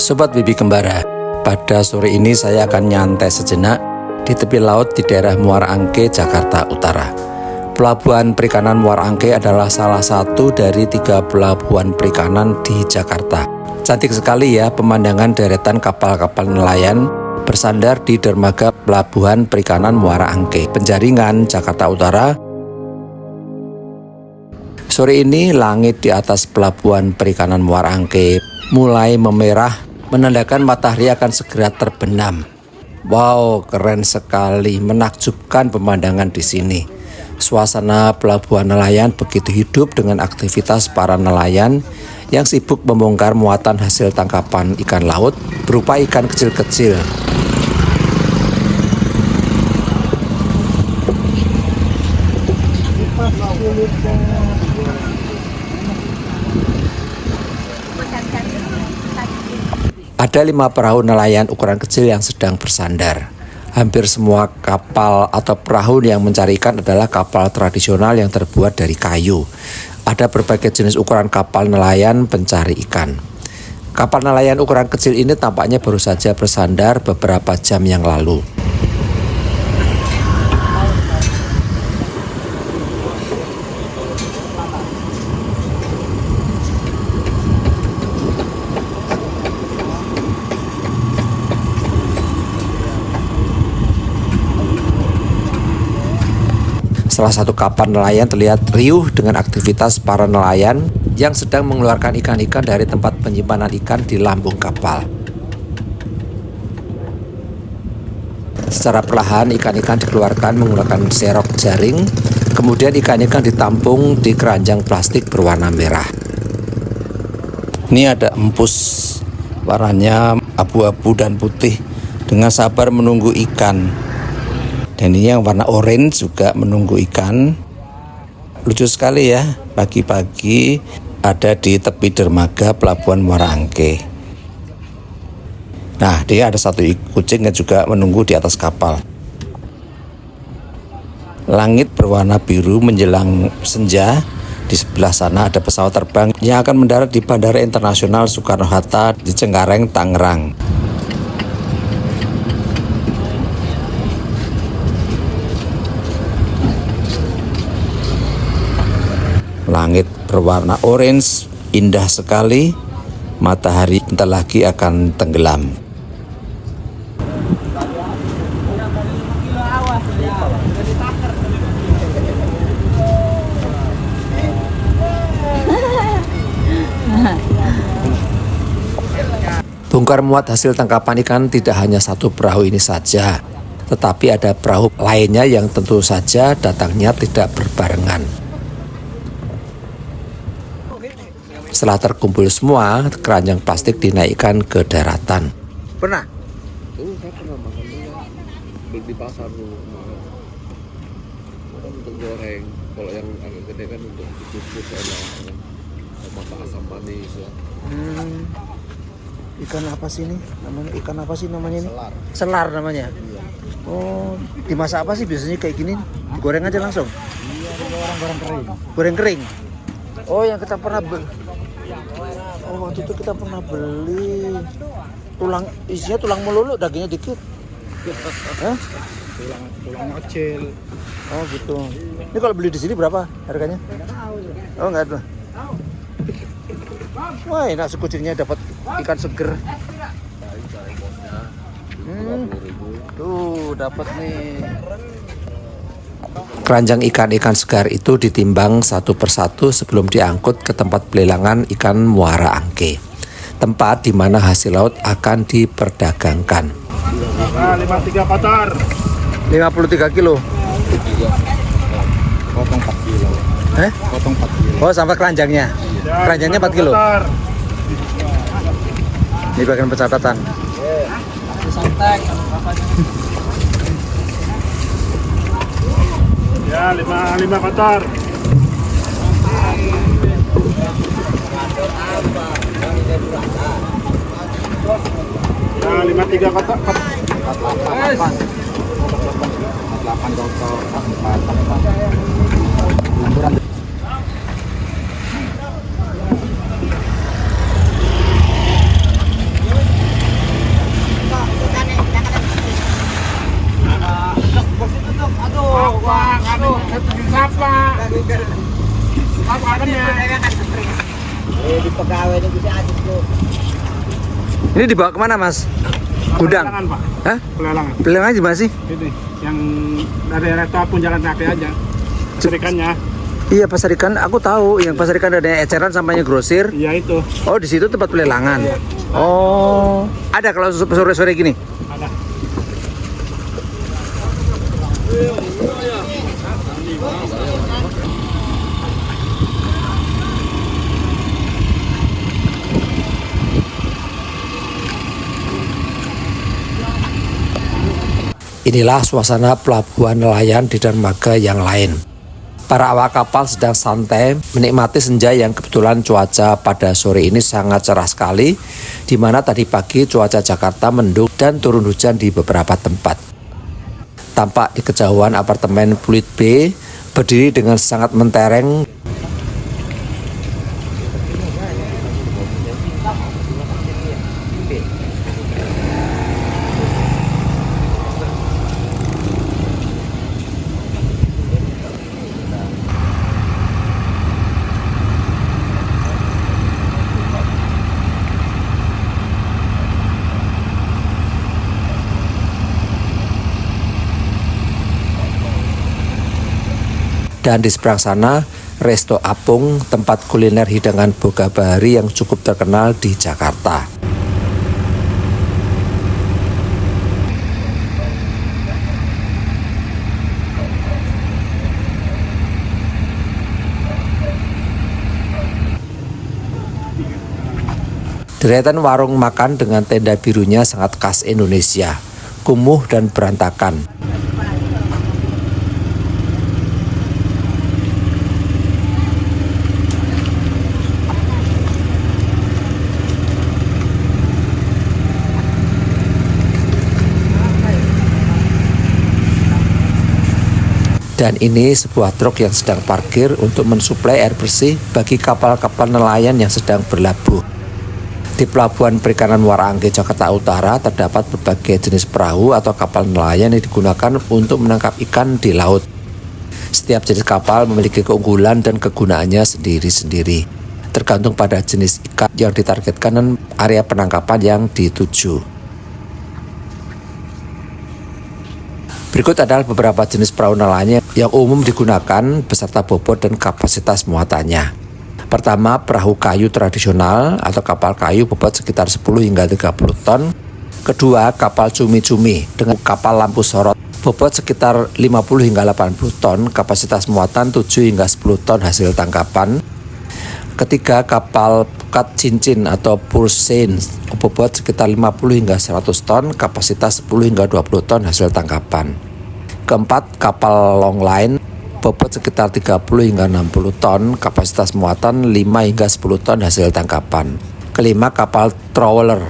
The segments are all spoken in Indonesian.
Sobat Bibi Kembara, pada sore ini saya akan nyantai sejenak di tepi laut di daerah Muara Angke, Jakarta Utara. Pelabuhan Perikanan Muara Angke adalah salah satu dari 3 pelabuhan perikanan di Jakarta. Cantik sekali ya pemandangan deretan kapal-kapal nelayan bersandar di dermaga Pelabuhan Perikanan Muara Angke, Penjaringan, Jakarta Utara. Sore ini langit di atas Pelabuhan Perikanan Muara Angke mulai memerah, menandakan matahari akan segera terbenam. Wow, keren sekali, menakjubkan pemandangan di sini. Suasana pelabuhan nelayan begitu hidup dengan aktivitas para nelayan yang sibuk membongkar muatan hasil tangkapan ikan laut berupa ikan kecil-kecil. Ada 5 perahu nelayan ukuran kecil yang sedang bersandar. Hampir semua kapal atau perahu yang mencari ikan adalah kapal tradisional yang terbuat dari kayu. Ada berbagai jenis ukuran kapal nelayan pencari ikan. Kapal nelayan ukuran kecil ini tampaknya baru saja bersandar beberapa jam yang lalu. Salah satu kapal nelayan terlihat riuh dengan aktivitas para nelayan yang sedang mengeluarkan ikan-ikan dari tempat penyimpanan ikan di lambung kapal. Secara perlahan ikan-ikan dikeluarkan menggunakan serok jaring, kemudian ikan-ikan ditampung di keranjang plastik berwarna merah. Ini ada empus, warnanya abu-abu dan putih, dengan sabar menunggu ikan. Dan ini yang warna orange juga menunggu ikan. Lucu sekali ya, pagi-pagi ada di tepi dermaga Pelabuhan Muara Angke. Nah, dia ada satu kucing yang juga menunggu di atas kapal. Langit berwarna biru menjelang senja. Di sebelah sana ada pesawat terbang yang akan mendarat di Bandara Internasional Soekarno-Hatta di Cengkareng, Tangerang. Langit berwarna orange, indah sekali. Matahari bentar lagi akan tenggelam. Bongkar muat hasil tangkapan ikan tidak hanya satu perahu ini saja, tetapi ada perahu lainnya yang tentu saja datangnya tidak berbarengan. Setelah terkumpul semua, keranjang plastik dinaikkan ke daratan. Pernah? Saya pernah makan beli di pasar dulu. Untuk goreng. Kalau yang agak gede kan untuk dikukus enak. Masak asam manis ya. Ikan apa sih ini? Namanya ikan apa sih namanya ini? Selar. Selar namanya. Iya. Oh, dimasak apa sih biasanya kayak gini? Digoreng aja langsung. Iya, goreng kering. Goreng kering. Oh, yang kita pernah Oh, waktu itu kita pernah beli tulang, isinya tulang melulu, dagingnya dikit. Hah? Tulang kecil. Oh gitu. Ini kalau beli di sini berapa harganya? Oh nggak ada. Wah enak, sekucingnya dapat ikan seger. Tuh dapat nih. Keranjang ikan-ikan segar itu ditimbang satu persatu sebelum diangkut ke tempat pelelangan ikan Muara Angke, tempat di mana hasil laut akan diperdagangkan. Nah, 53 kotor. 53 kilo. Potong 4 kilo. Potong 4 kilo. Oh sampai keranjangnya. Keranjangnya 4 kilo. Ini bagian pencatatan. Santek. Ya, 5 kotor. Nah, 53 kotak. 48 kotak. Ini dibawa kemana mas? Gudang? Pelelangan, Pak. Hah? Pelelangan. Pelelangan di mana sih? Ini yang dari Reto pun jalan kaki aja. Serikannya. Iya pasar ikan, aku tahu. Yang pasar ikan ada eceran sampahnya grosir. Iya itu. Oh di situ tempat pelelangan. Oh ada kalau sore-sore gini? Ada. Inilah suasana pelabuhan nelayan di dermaga yang lain. Para awak kapal sedang santai menikmati senja yang kebetulan cuaca pada sore ini sangat cerah sekali, di mana tadi pagi cuaca Jakarta mendung dan turun hujan di beberapa tempat. Tampak di kejauhan apartemen Pluit B berdiri dengan sangat mentereng. Dan di seberang sana, Resto Apung, tempat kuliner hidangan boga bahari yang cukup terkenal di Jakarta. Deretan warung makan dengan tenda birunya sangat khas Indonesia, kumuh dan berantakan. Dan ini sebuah truk yang sedang parkir untuk mensuplai air bersih bagi kapal-kapal nelayan yang sedang berlabuh. Di Pelabuhan Perikanan Muara Angke, Jakarta Utara, terdapat berbagai jenis perahu atau kapal nelayan yang digunakan untuk menangkap ikan di laut. Setiap jenis kapal memiliki keunggulan dan kegunaannya sendiri-sendiri, tergantung pada jenis ikan yang ditargetkan dan area penangkapan yang dituju. Berikut adalah beberapa jenis perahu nelayan yang umum digunakan beserta bobot dan kapasitas muatannya. Pertama, perahu kayu tradisional atau kapal kayu bobot sekitar 10 hingga 30 ton. Kedua, kapal cumi-cumi dengan kapal lampu sorot bobot sekitar 50 hingga 80 ton, kapasitas muatan 7 hingga 10 ton hasil tangkapan. Ketiga, kapal pukat cincin atau pursein bobot sekitar 50 hingga 100 ton, kapasitas 10 hingga 20 ton hasil tangkapan. Keempat, kapal longline bobot sekitar 30 hingga 60 ton, kapasitas muatan 5 hingga 10 ton hasil tangkapan. Kelima, kapal trawler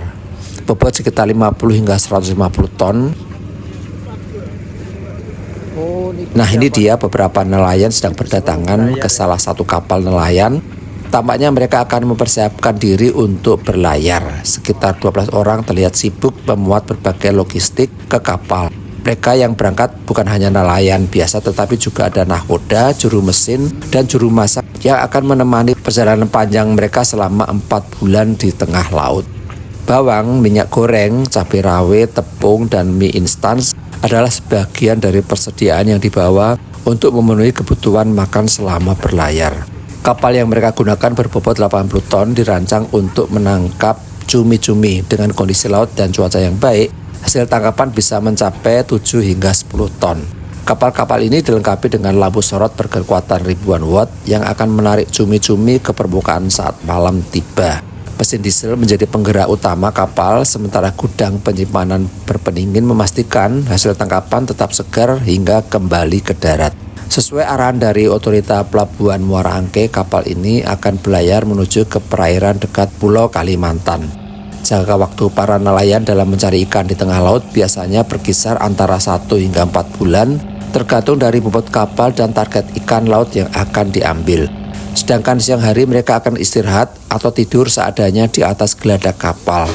bobot sekitar 50 hingga 150 ton. Nah, ini dia beberapa nelayan sedang berdatangan ke salah satu kapal nelayan. Tampaknya mereka akan mempersiapkan diri untuk berlayar. Sekitar 12 orang terlihat sibuk memuat berbagai logistik ke kapal. Mereka yang berangkat bukan hanya nelayan biasa, tetapi juga ada nahkoda, juru mesin, dan juru masak yang akan menemani perjalanan panjang mereka selama 4 bulan di tengah laut. Bawang, minyak goreng, cabai rawit, tepung, dan mie instan adalah sebagian dari persediaan yang dibawa untuk memenuhi kebutuhan makan selama berlayar. Kapal yang mereka gunakan berbobot 80 ton dirancang untuk menangkap cumi-cumi. Dengan kondisi laut dan cuaca yang baik, hasil tangkapan bisa mencapai 7 hingga 10 ton. Kapal-kapal ini dilengkapi dengan lampu sorot berkekuatan ribuan watt yang akan menarik cumi-cumi ke permukaan saat malam tiba. Mesin diesel menjadi penggerak utama kapal, sementara gudang penyimpanan berpendingin memastikan hasil tangkapan tetap segar hingga kembali ke darat. Sesuai arahan dari otorita Pelabuhan Muara Angke, kapal ini akan berlayar menuju ke perairan dekat Pulau Kalimantan. Jangka waktu para nelayan dalam mencari ikan di tengah laut biasanya berkisar antara 1 hingga 4 bulan, tergantung dari bobot kapal dan target ikan laut yang akan diambil. Sedangkan siang hari mereka akan istirahat atau tidur seadanya di atas geladak kapal.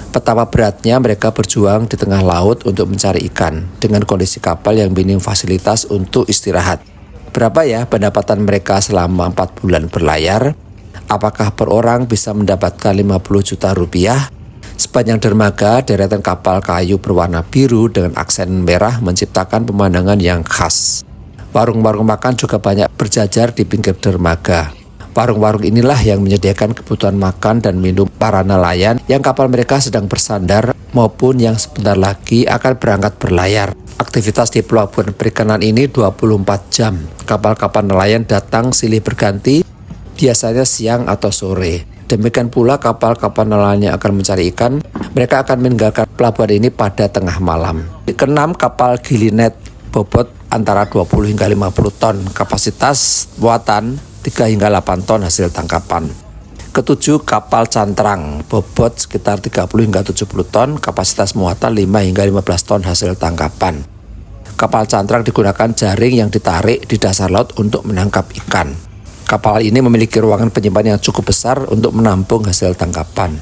Betapa beratnya mereka berjuang di tengah laut untuk mencari ikan dengan kondisi kapal yang minim fasilitas untuk istirahat. Berapa ya pendapatan mereka selama 4 bulan berlayar? Apakah per orang bisa mendapatkan 50 juta rupiah? Sepanjang dermaga, deretan kapal kayu berwarna biru dengan aksen merah menciptakan pemandangan yang khas. Warung-warung makan juga banyak berjajar di pinggir dermaga. Warung-warung inilah yang menyediakan kebutuhan makan dan minum para nelayan yang kapal mereka sedang bersandar maupun yang sebentar lagi akan berangkat berlayar. Aktivitas di pelabuhan perikanan ini 24 jam. Kapal-kapal nelayan datang silih berganti, biasanya siang atau sore. Demikian pula kapal-kapal nelayan yang akan mencari ikan, mereka akan meninggalkan pelabuhan ini pada tengah malam. Keenam, kapal Gilinet bobot antara 20 hingga 50 ton, kapasitas muatan 3 hingga 8 ton hasil tangkapan. Ketujuh, kapal Cantrang bobot sekitar 30 hingga 70 ton, kapasitas muatan 5 hingga 15 ton hasil tangkapan. Kapal Cantrang digunakan jaring yang ditarik di dasar laut untuk menangkap ikan. Kapal ini memiliki ruangan penyimpanan yang cukup besar untuk menampung hasil tangkapan.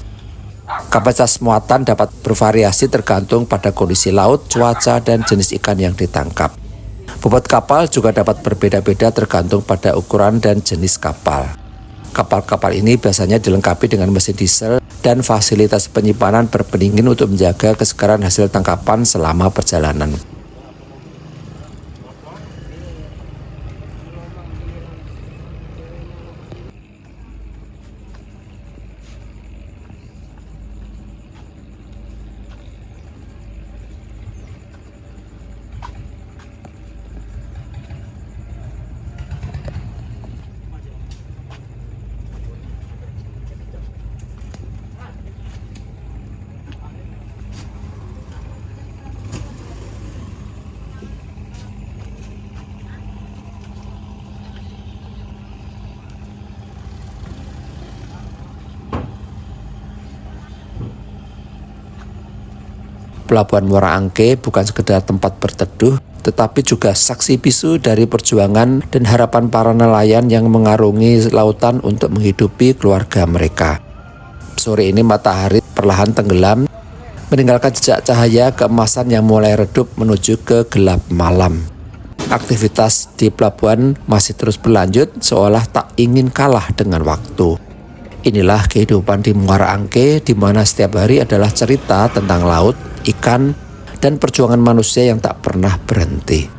Kapasitas muatan dapat bervariasi tergantung pada kondisi laut, cuaca, dan jenis ikan yang ditangkap. Bobot kapal juga dapat berbeda-beda tergantung pada ukuran dan jenis kapal. Kapal-kapal ini biasanya dilengkapi dengan mesin diesel dan fasilitas penyimpanan berpendingin untuk menjaga kesegaran hasil tangkapan selama perjalanan. Pelabuhan Muara Angke bukan sekedar tempat berteduh, tetapi juga saksi bisu dari perjuangan dan harapan para nelayan yang mengarungi lautan untuk menghidupi keluarga mereka. Sore ini matahari perlahan tenggelam, meninggalkan jejak cahaya keemasan yang mulai redup menuju ke gelap malam. Aktivitas di pelabuhan masih terus berlanjut seolah tak ingin kalah dengan waktu. Inilah kehidupan di Muara Angke, di mana setiap hari adalah cerita tentang laut, ikan, dan perjuangan manusia yang tak pernah berhenti.